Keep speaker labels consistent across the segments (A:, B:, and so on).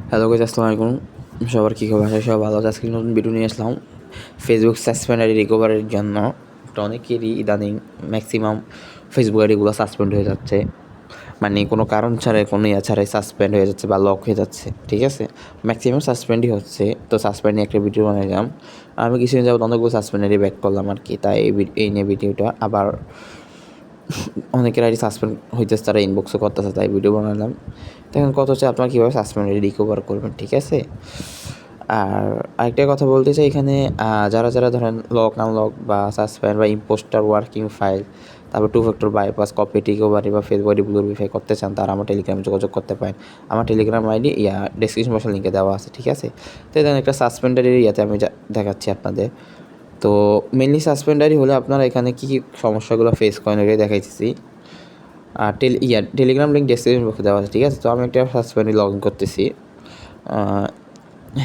A: Hello guys, আসসালামু আলাইকুম। সবার কী খবর? আশা সব ভালো আছে। আজকে নতুন ভিডিও নিয়ে আসলাম ফেসবুক সাসপেন্ড রিকভারির জন্য। তো অনেকেরই ইদানিং ম্যাক্সিমাম ফেসবুক আইডিগুলো সাসপেন্ড হয়ে যাচ্ছে, মানে কোনো কারণ ছাড়াই কোনো ছাড়াই সাসপেন্ড হয়ে যাচ্ছে বা লক হয়ে যাচ্ছে। ঠিক আছে, ম্যাক্সিমাম সাসপেন্ডই হচ্ছে। তো সাসপেন্ড নিয়ে একটা ভিডিও বানালাম। আমি কিছুদিন যাবত অনেকগুলো সাসপেন্ডারই ব্যাক করলাম আর কি, তাই এই নিয়ে ভিডিওটা। আবার অনেকের আইডি সাসপেন্ড হইতেছে, তারা ইনবক্সও করতেছে, তাই ভিডিও বানালাম। দেখেন কত হচ্ছে আপনারা কীভাবে সাসপেন্ড রিকভার করবেন। ঠিক আছে, আর আরেকটা কথা বলতে চাই এখানে, যারা যারা ধরেন লক আনলক বা সাসপেন্ড বা ইম্পোস্টার ওয়ার্কিং ফাইল, তারপর two factor bypass, copy recovery বা ফেস বডি ভেরিফাই করতে চান, তারা আমার টেলিগ্রামে যোগাযোগ করতে পারেন। আমার টেলিগ্রাম আইডি ডেসক্রিপশন বক্সে লিঙ্কে দেওয়া আছে। ঠিক আছে, তো দেখেন একটা সাসপেন্ডারের আমি দেখাচ্ছি আপনাদের। তো মেনলি সাসপেন্ডারি হলে আপনারা এখানে কী কী সমস্যাগুলো ফেস করেন ওটাই দেখাইতেছি। আর টেলিগ্রাম লিঙ্ক ডেসক্রিপশন বক্সে দেওয়া আছে। ঠিক আছে, তো আমি একটা সাসপেন্ডে লগ ইন করতেছি।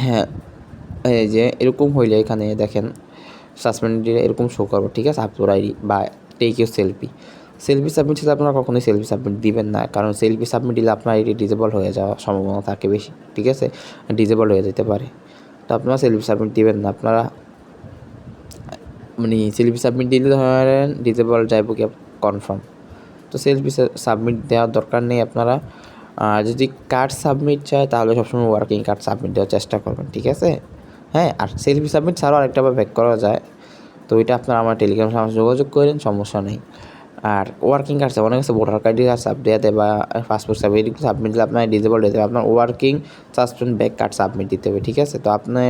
A: হ্যাঁ, এই যে এরকম হইলে এখানে দেখেন সাসপেন্ডেড এরকম শো করবো। ঠিক আছে, আপলোড আইডি বা টেক ইউর সেলফি সাবমিট ছিল, আপনারা কখনোই সেলফি সাবমিট দিবেন না, কারণ সেলফি সাবমিট দিলে আপনার আইডি ডিজেবল হয়ে যাওয়ার সম্ভাবনা থাকে বেশি। ঠিক আছে, ডিজেবল হয়ে যেতে পারে, তো আপনারা সেলফি সাবমিট দিবেন না। আপনারা মানে সেলফি সাবমিট দিলে ধরেন ডিজেবল যাইব কি কনফার্ম, তো সেলফি সাবমিট দেওয়ার দরকার নেই। আপনারা যদি কার্ড সাবমিট চায় তাহলে সবসময় ওয়ার্কিং কার্ড সাবমিট দেওয়ার চেষ্টা করবেন। ঠিক আছে, হ্যাঁ, আর সেলফি সাবমিট ছাড়াও আরেকটা ব্যাক করা যায়, তো ওইটা আপনারা আমার টেলিগ্রামের সাথে যোগাযোগ করেন, সমস্যা নেই। আর ওয়ার্কিং কার্ড অনেক আছে, ভোটার কার্ডের কার্ড সাবমিট দেওয়াতে বা পাসপোর্ট সাবমিট দিলে আপনার ডিজেবল হয়ে যাবে, আপনার working suspend back card submit দিতে হবে। ঠিক আছে, তো আপনি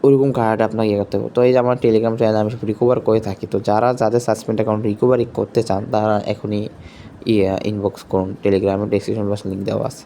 A: ওইরকম কার্ড আপনাকে ইয়ে করতে হবে। তো এই যে আমার টেলিগ্রাম চ্যানেল আমি সব রিকভার করে থাকি, তো যাদের সাসপেন্ড অ্যাকাউন্ট রিকভারি করতে চান তারা এখনই ইনবক্স করুন, টেলিগ্রামে ডেসক্রিপশন বক্সে লিঙ্ক দেওয়া আছে।